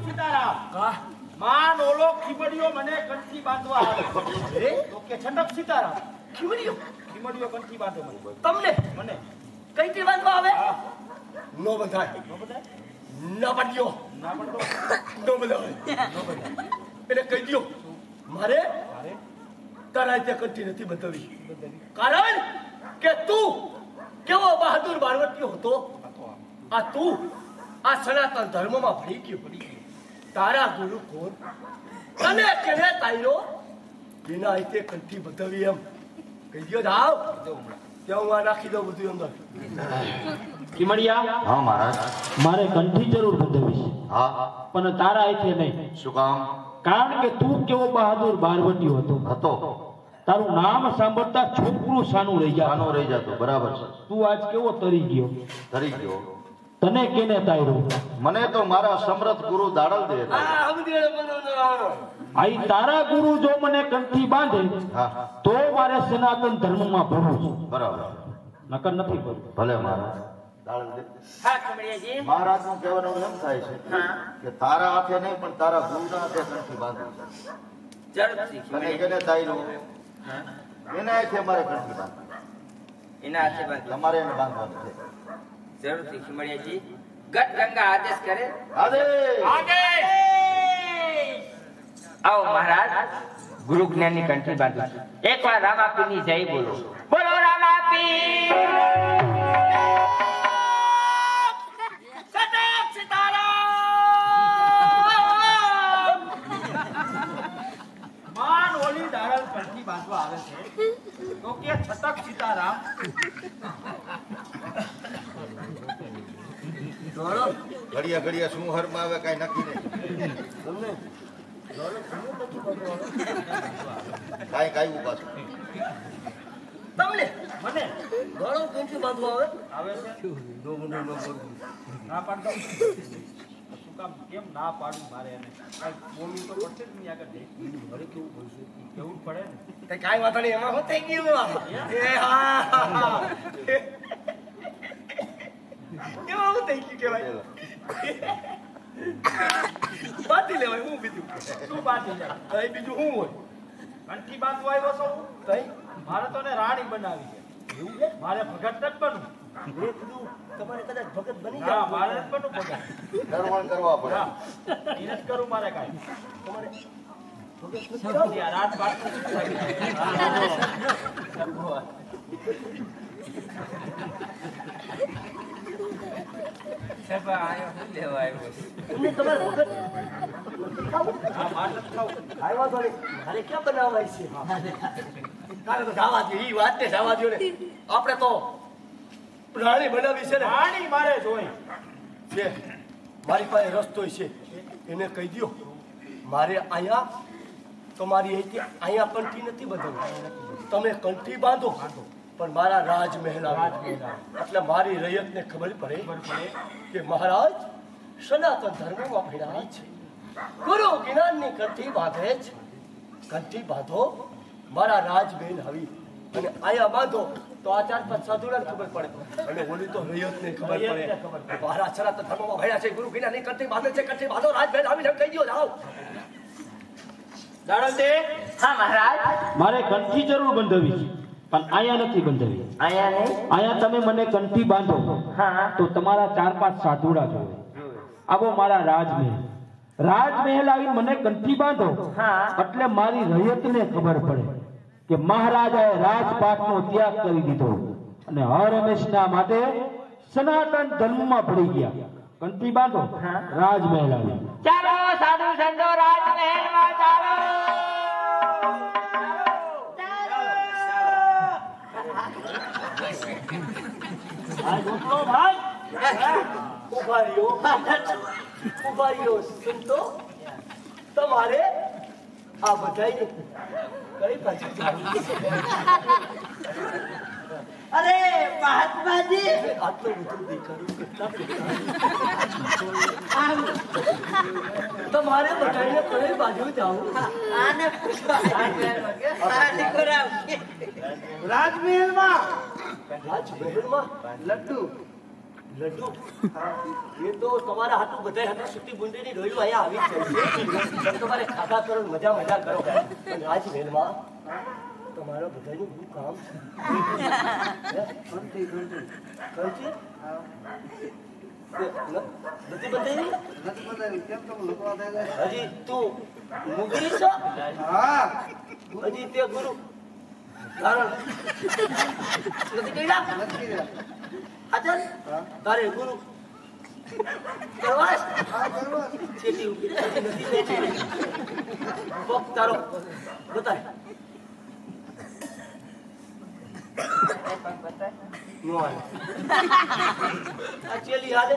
સીતારામ. કા માન ઓલો ખીમડીયો મને કંઠી બાંધવા આવે. અરે તો કે છટક સીતારામ. ખીમડીઓ ખીમડીયો કંઠી બાંધે મને. તમને મને કઈ થી બાંધવા આવે? હા. નો બંધાય, ન બધાય? ન બંધ્યો, ના પણ તો નો બંધાય. એટલે કહી દ્યો મારે અરે તારા રીતે કંઠી નથી બંધાવી. કારણ કે તું કેવો બહાદુર બાળવટીયો હતો. આ તું આ સનાતન ધર્મમાં ભળી ગયો. તારા ગુરુ કોણ? તને કેને તાયરો એના રીતે કંઠી બંધાવી એમ કહી દ્યો. જાવ ત્યાં હું આ નાખી દઉં બધું અંદર. ખીમડિયા, હા મહારાજ. મારે કંઠી જરૂર બંધાવી છે, હા પણ તારા હાથે નહીં. શું કામ? કારણ કે તું કેવો બહાદુર બારવટીયો હતો. હતો તારું નામ સાંભળતા છોકરું સાનું રહી જાય. આનો રહી જતો. બરાબર છે. તું આજ કેવો તરી ગયો. ધરી ગયો. તને કેને તાર્યો? મને તો મારા સમર્થ ગુરુ દાડલ દે. આ સમજી ગયો. આઈ તારા ગુરુ જો મને કંઠી બાંધે હા તો મારે સનાતન ધર્મમાં ભરવું છે, બરાબર. નકર નથી ભરવું. ભલે મહારાજ. દાડલ દે. હા ખીમડિયાજી. મહારાજ નું કહેવાનું એમ થાય છે કે તારા હાથે નહીં પણ તારા ગુરુના હાથે કંઠી બાંધવી છે. જરૂરથી તને ખીમડિયાજી. કેને તાર્યું? એના હાથે અમારે કંઠી બાંધવી. એના હાથે બાંધી. તમારે એને બાંધવાનું છે. જરૂરથી ખીમડિયાજી. ગટ ગંગા આદેશ કરે. આદેશ. આવો મહારાજ, ગુરુ જ્ઞાનની કંઠી બાંધો. એકવાર રામાપીરની જય બોલો. બોલો રામાપી. સતત સીતારામ. માન ઓલી દાડલ કંઠી બાંધવા આવે છે તો કે છટક સીતારામ. તો ઘડિયા ઘડિયા શું હરમાં આવે કાંઈ નક્કી નહીં. તમને કાંઈ કાંઈ પાછું તમને મને ગળો કેમથી બાંધવા આવે આવે છે નો મને નો બોલ. ના પાડતો શું કામ કેમ ના પાડું મારે એને કાંઈ બોલવું તો પડશે જ નહીં આગળ જઈ. મારે કેવું બોલશે કેવું જ પડે ને. તે કાંઈ વાંધો નહીં એમાં શું થઈ ગયું એ હા એમાં શું થઈ ગયું કેવાય બાંધી લેવાય હું બીજું શું બાંધી જાય કઈ બીજું શું હોય કંઠી બાંધવા આવ્યો છો હું? કઈ મારે તો ને રાણી બનાવી છે એવું છે મારે ભગત નથી બનવું. મેં કીધું તમારે કદાચ ભગત બની ના જાય મારે નથી બનવું ભગત. દરવાણ કરવા પડે. હા એ નથી કરવું મારે કાંઈ. તમારે ભગત નથી આ થવું? રાત બાત નથી એમને તમારે ભગત નથી થવું? હા મારે નથી ખાવું. કાંઈ વાંધો નહીં મારે ક્યાં બનાવાય છે કાલે તો જવા દો ઈ વાત ને જવા દો ને આપણે તો રાણી બનાવી છે ને રાણી મારે જોઈ છે મારી પાસે રસ્તો છે એને કહી દો મારે અહીંયા તમારી અહીંથી અહીંયા કંઠી નથી બંધાવી તમે કંઠી બાંધો પણ મારા રાજમહેલ આવે એટલે મારી રૈયતને ખબર પડે કે મહારાજ સનાતન ધર્મમાં ભેળા છે ગુરુ જ્ઞાનની કંઠી બાંધે છે કંઠી બાંધો મારા રાજમહેલ આવી અને અહીંયા બાંધો તો આ 4-5 સાધુને ખબર પડે અને ઓલી તો રૈયતને ખબર પડે મારા સનાતન ધર્મમાં ભેળા છે ગુરુ જ્ઞાનની કંઠી બાંધે છે કંઠી બાંધો રાજમહેલ આવીને કહી દો જાઓ દાડમદે હા મહારાજ મારે કંઠી જરૂર બંધાવી છે પણ આયા નથી બંધાવી. અહીંયા નહીં આયા તમે મને કંઠી બાંધો હા તો તમારા 4-5 સાધુડા જોવે. આવો મારા રાજમહેલ આવીને મને કંઠી બાંધો હા એટલે મારી રૈયતને ખબર પડે કે મહારાજાએ રાજપાટનો ત્યાગ કરી દીધો અને હર હંમેશના માટે સનાતન ધર્મમાં પડી ગયા. કંઠી બાંધો હા. રાજમહેલ આવી. ચાલો સાધુ સંતો રાજમહેલમાં ચાલો ઉભા રહ્યો સંતો તમારે આ બધાય કઈ બાજુ જવું? અરે મહાત્માજી આટલું બધું દેખાડ્યું કેટલા દેખાડ્યું? તમારે બધાને કઈ બાજુ જવું? આને પૂછો આ દીકરા રાજમહેલમાં લડ્ડુ એ તો તમારા હાથું બધા હાથું સુતી બુંદીની ડોયું અહીંયા આવી જ જાય છે તમારે ખાધા કરો ને મજા કરો પણ રાજમહેલમાં તમારા બધાનું શું કામ છે? કંઠી? નથી બંધાઈ? હજી તું મુગરી છો? હજી તે ગુરુ કારણ નથી કર્યા? અચલ તારે ગુરુ કરવાસ છેટી ઉભી નથી બેઠી પગ તારો બતાય નો હાલે. આ ચેલી હાલે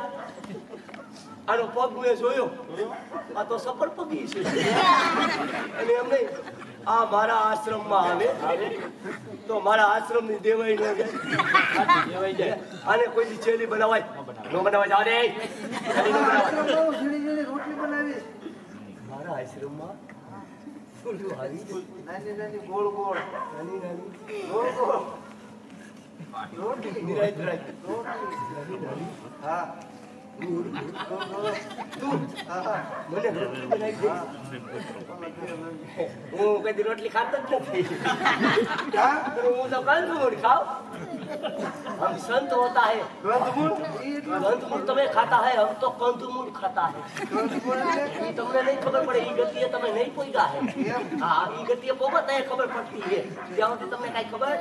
આનો પગ મેં જોયો આ તો સફળ પગી છે અને એમ નહીં આ મારા આશ્રમમાં આવે તો મારા આશ્રમની દેવાઈ ન જાય આને કોઈ ચેલી બનાવાય નો બનાવાય જાવ દે મારા આશ્રમમાં ફૂલું આવી નાની નાની ગોળ ગોળ નાની નાની ગોળ ગોળ નિરાય નિરાય નાની નાની હા મને રોટલી બનાવી દે. હું કદી રોટલી ખાતો જ નથી હું તો કંદમૂળ ખાओ हम संत होता है कंदमूल તમે खाता है हम तो कंदमूल खाता है ये तुमने नहीं खबर पड़े ये गति તમે नहीं પોઈગા है हाँ ये गति पोगत है खबर पड़ती है ત્યાં સુધી તમને કઈ ખબર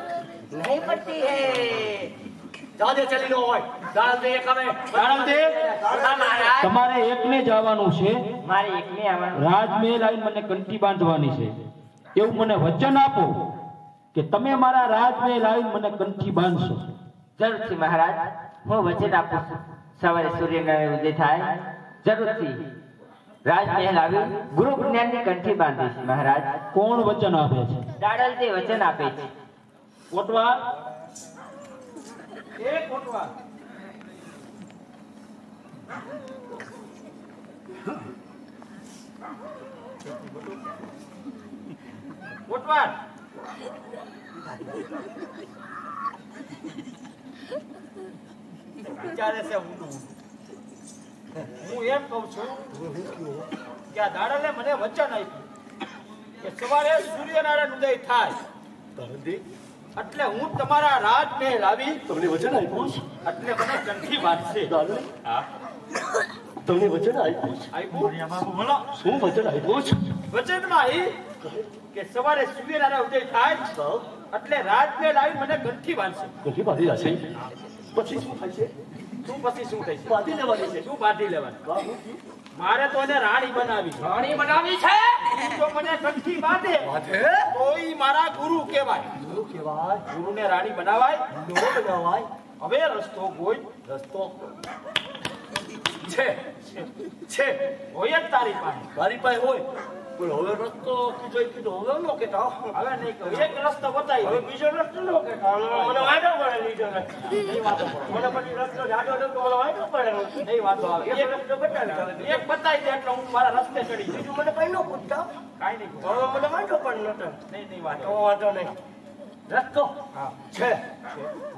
नहीं पड़ती है જાદે ચલી નો હોય દાડમ દે કમે દાડમ દે તમારે એકને જવાનું છે મારે એકને આવવાનું રાજમહેલ આવીને મને કંઠી બાંધવાની છે એવું મને વચન આપો કે તમે મારા રાજમહેલ આવીને મને કંઠી બાંધશો. જરૂરથી મહારાજ હું વચન આપું છું સવારે સૂર્યનારાયણ ઉદય થાય જરૂરથી રાજમહેલ આવી ગુરુ જ્ઞાનની કંઠી બાંધીશ મહારાજ. કોણ વચન આપે છે? દાડલજી વચન આપે છે. કોટવાર એ કોટવાર કોટવાર વિચારે છે ઊંડું. હું એમ કહું છું કે આ દાડલે મને વચન આપ્યું કે સવારે સૂર્યનારાયણ ઉદય થાય દાડલજી, એટલે હું તમારા રાજમહેલ આવી તમને વચન આપ્યું છે? એટલે મને કંઠી બાંધશે. દાડલ, હા, તમને વચન આપ્યું છે? આપ્યું. શું વચન આપ્યું છે? વચનમાં એ કે સવારે સૂર્યનારાયણ ઉદય થાય હા, એટલે રાજમહેલ આવી મને કંઠી બાંધશે. નથી બાંધી જશે. પછી શું થાય છે? શું પછી શું થશે? બાંધી લેવાની છે. શું બાંધી લેવાનું? વાહ, હું જી. મારે તો એને રાણી બનાવી છે. રાણી બનાવી છે તો મને કંઠી બાંધે બાંધે? તો ઈ મારા ગુરુ કહેવાય. શું કહેવાય? ગુરુને રાણી બનાવાય. નો બનાવાય. હવે રસ્તો કોઈ રસ્તો છે છે. હોય જ તારી પાસે. મારી પાસે હોય પણ હવે રસ્તો કીધો હવે નો કહેતા. હવે નહીં કહું. એક રસ્તો બતાવી હવે દે. બીજો રસ્તો નો કહેતા. મને વાંધો પડે લીધો નથી. નહીં વાંધો પડે. મને પછી રસ્તો જાડો હતો તો મને વાંધો પડે. નહીં વાંધો આવે. એક રસ્તો બતાવી. એક બતાવી દે એટલે હું મારા રસ્તે ચડી જઈશ. બીજું મને કઈ ન પૂછતા. કાંઈ નહીં કહું. હવે મને વાંધો પણ નતો. નહીં તો વાંધો. વાંધો નહીં. રસ્તો હા, છે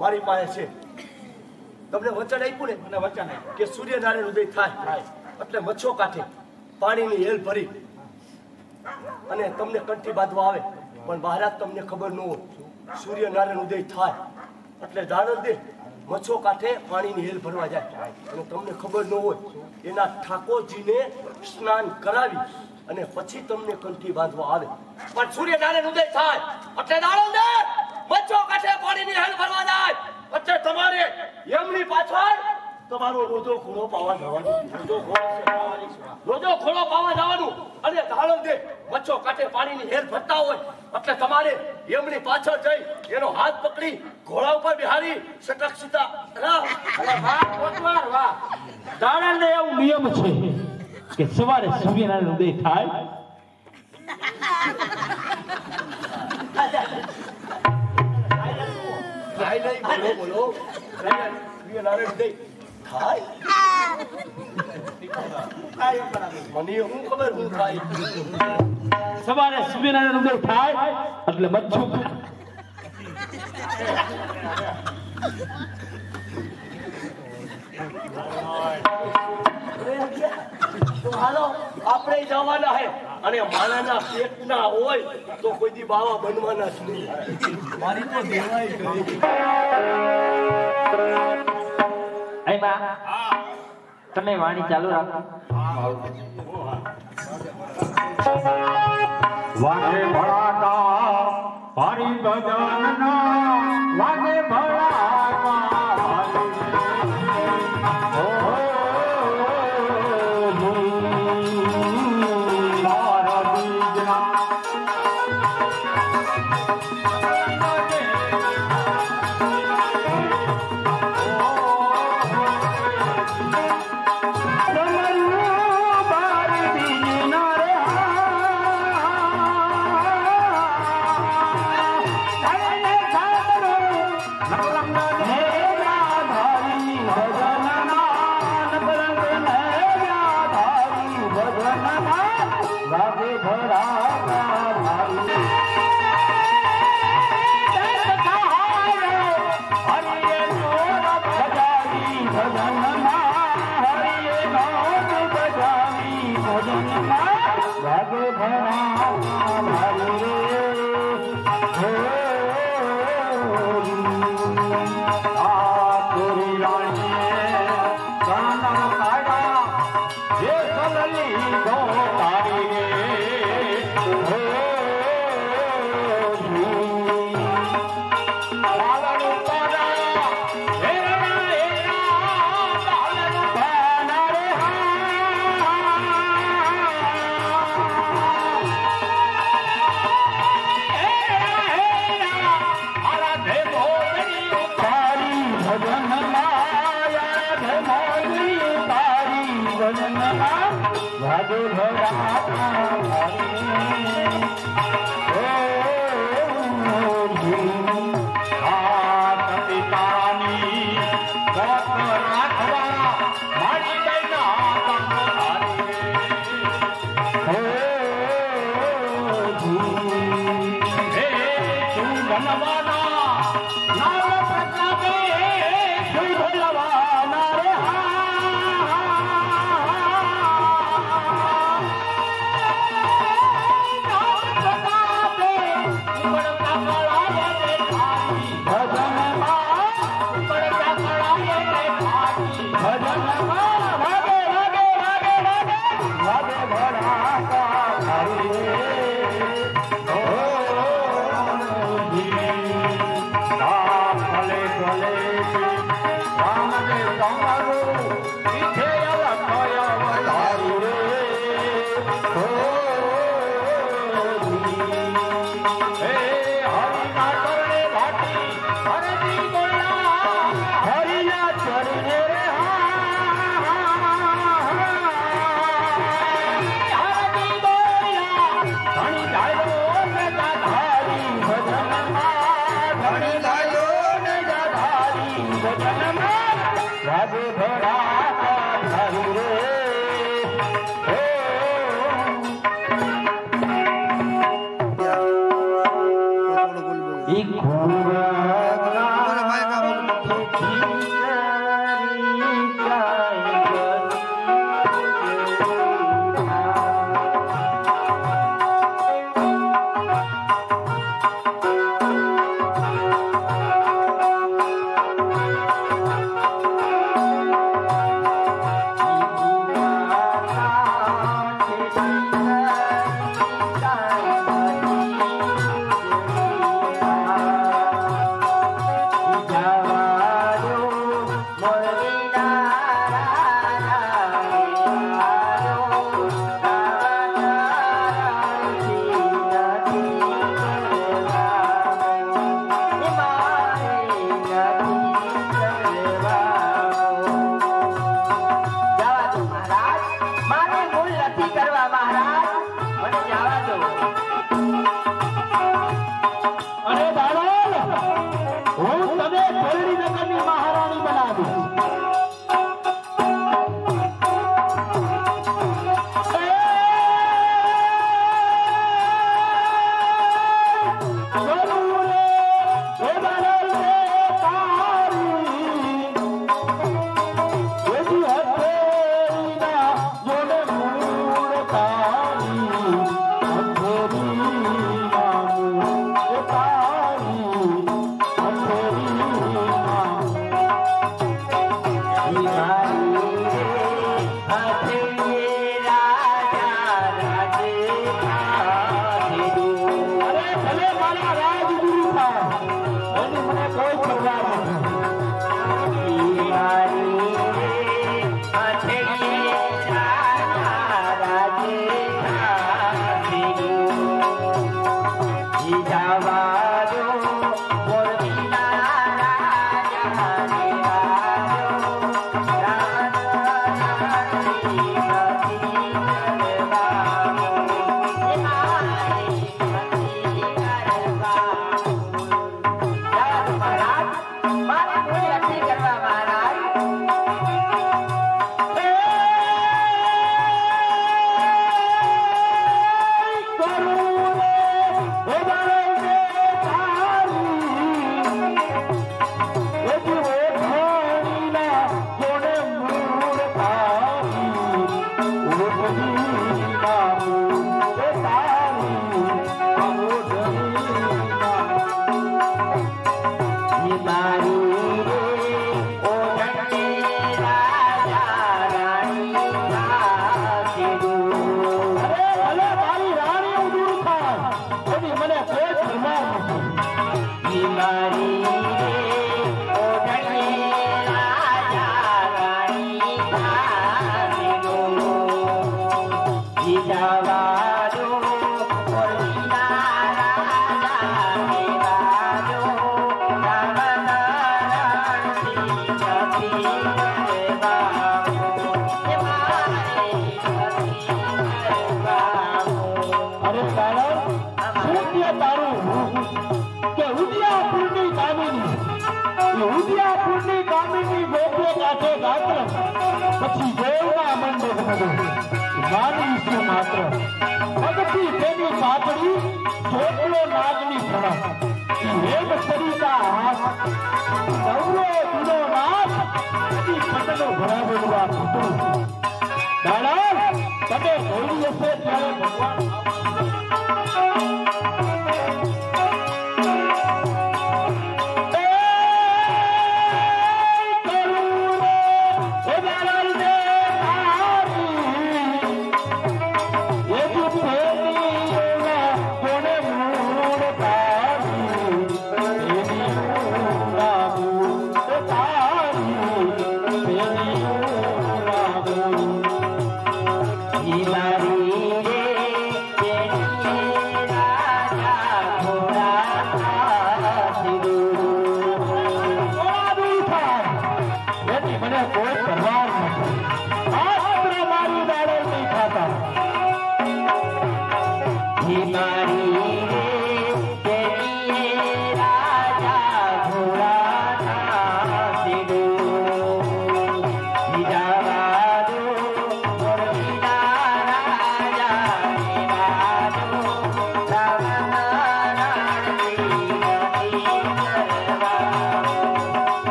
મારી પાસે છે. તમને વચન આપ્યું ને મને વચન આપ્યું. કે સૂર્યનારાયણ ઉદય થાય એટલે મચ્છો કાંઠે પાણીની હેલ ભરી અને તમને કંઠી બાંધવા આવે પણ મહારાજ તમને ખબર ન હોય સૂર્યનારાયણ ઉદય થાય એટલે દાડલ દે મચ્છો કાંઠે પાણીની હેલ ભરવા જાય અને તમને ખબર ન હોય એના ઠાકોરજીને સ્નાન કરાવી અને પછી તમને કંઠી બાંધવા આવે પણ સૂર્યનારાયણ ઉદય થાય એટલે દાડલ દે મચ્છો કાંઠે પાણીની હેલ ભરવા જાય એટલે તમારે એમની પાછળ તમારો રોજો ખોળો પાવા જવાનું. રોજો ખોળો પાવા જવાનું અને ધારણ દે મચ્છો કાંઠે પાણીની હેલ ભરતા હોય એટલે તમારે એમની પાછળ જઈ એનો હાથ પકડી ઘોડા ઉપર બિહારી સટક સીધા રાહ. અરે વાહ કોટવાર વાહ. દાડલને એવું નિયમ છે કે સવારે સૂર્યનારાયણ ઉદય થાય કાંઈ નહીં, બોલો બોલો. સૂર્યનારાયણ ઉદય થાય મને હું ખબર હું થાય. સવારે સૂર્યનારાયણ ઉદય થાય એટલે મચ્છુ તો હાલો આપણે જવાના હે અને માણાના પેટના હોય તો કોઈ દી બાવા બનવાના જ નહીં. મારી તો દેવાય ગઈ. એમાં તમે વાણી ચાલુ રાખો. વાગે ભળાકા હરિ ભજનના વાગે ભળાકા ભજન Bye. अरे कारण सूर्य तारू के उदयापुरनी कामिनी उदयापुरनी कामिनी गोपे काठे गात्र પછી દેવના મંડપ મધો માની શું માત્ર ભક્તિ તેની પાતળી ચોટલો નાગની ફણા હેમ સરિતા હાથ નવરો દિનો નાથ ઈ પટનો ભરાવેલું પૂતળું દાડા તમે જોઈ હશે ત્યારે ભગવાન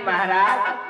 महाराज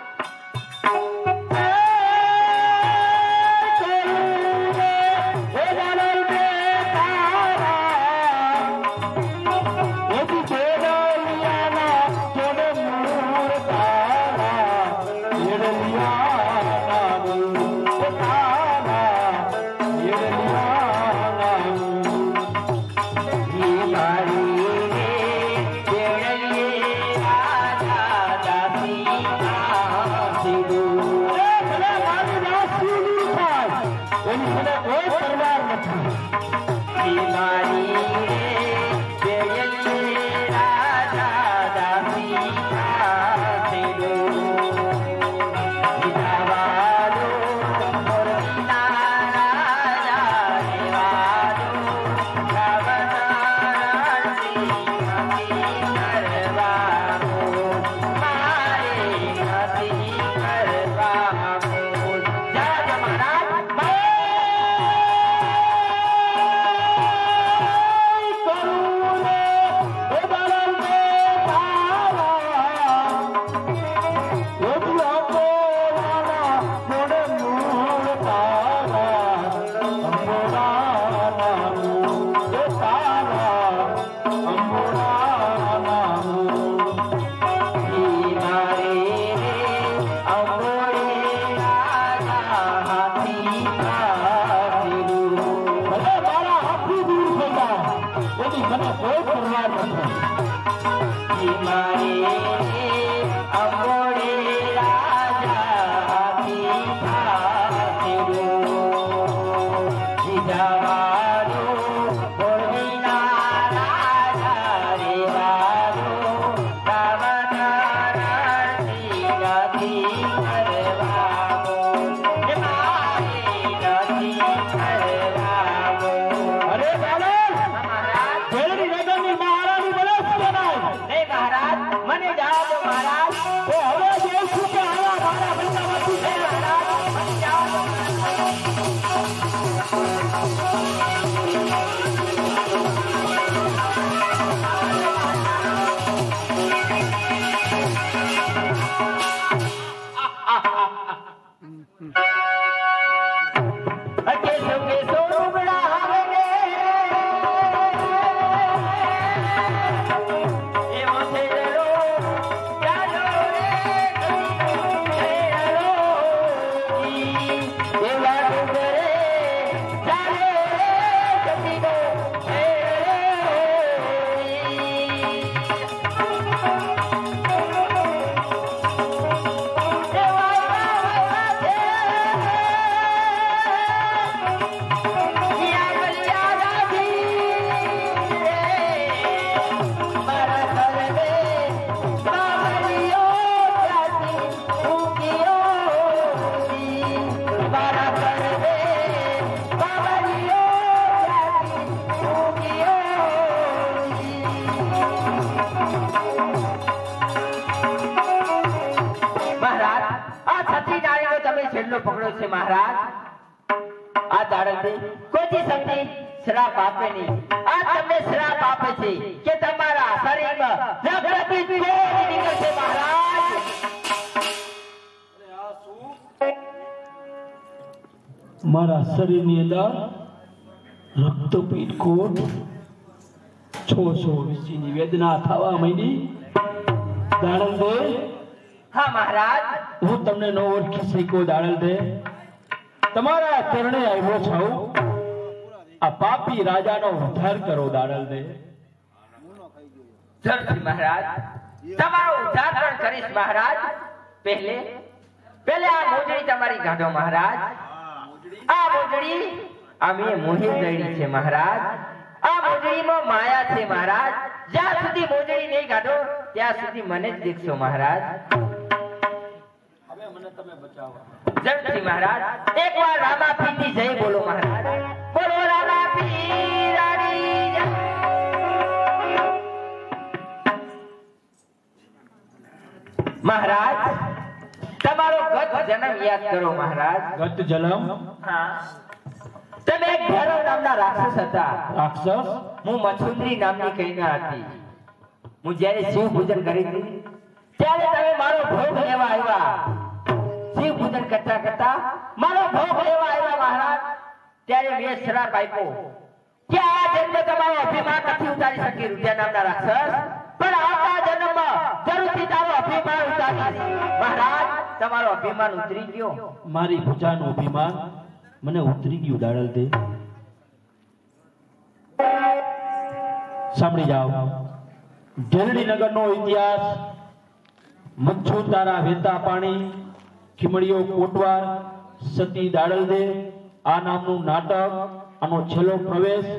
છેલ્લો પકડ્યો છે મહારાજ. આ દાડલથી કોઈ શક્તિ શ્રાપ આપે નહીં. આ તમને શ્રાપ આપે છે કે તમારા શરીરમાં નફરતી કોઢ નીકળશે મહારાજ. મારા શરીરની અંદર રક્તપીત કોટ 620 વેદના થવા માંડી. દાડલ દે. હા મહારાજ. હું તમને ન ઓળખી શક્યો દાડલ દે. તમારા ચરણે આવ્યો છું. આ પાપી રાજાનો ઉદ્ધાર કરો દાડલ દે. જરૂરથી મહારાજ, તમારો ઉદ્ધાર પણ કરીશ મહારાજ. પહેલે આ મોજડી તમારી કાઢો મહારાજ. આ મોજડી અમે મોહી જડી છે મહારાજ. આ મોજડીમાં માયા છે મહારાજ. જ્યાં સુધી મોજડી નહીં કાઢો ત્યાં સુધી મને જ દેખશો મહારાજ. હવે મને તમે બચાવો. જરૂરથી મહારાજ. એકવાર રામાપીરની જય બોલો મહારાજ. બોલો રામાપી રાણી જય. મહારાજ, તમારો ગત જન્મ યાદ કરો મહારાજ. ગત જન્મ? હા. તમે એક ભૈરવ નામના રાક્ષસ હતા. રાક્ષસ? હું મછુંદરી નામની કન્યા હતી. હું જ્યારે શિવ પૂજન કરી હતી ત્યારે તમે મારો ભોગ લેવા આવ્યા. શિવ પૂજન કરતા કરતા મારો ભોગ લેવા આવ્યા મહારાજ. ત્યારે મેં શ્રાપ આપ્યો કે આ જન્મ તમારો અભિમાન નથી ઉતારી શકી રૂપિયા નામના રાક્ષસ, પણ આવતા જન્મમાં જરૂરથી તારો અભિમાન ઉતારીશ. મહારાજ, તમારો અભિમાન ઉતરી ગયો. મારી ભુજાનું અભિમાન મને ઉતરી ગયું દાડલ દે. સાંભળી જાઓ. ઢેરડી નગરનો ઇતિહાસ, મચ્છુ તારા વેતા પાણી, ખીમડીઓ કોટવાર, સતી દાડલ દે, આ નામનું નાટક, આનો છેલ્લો પ્રવેશ.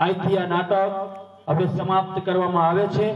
અહીંથી આ નાટક હવે સમાપ્ત કરવામાં આવે છે.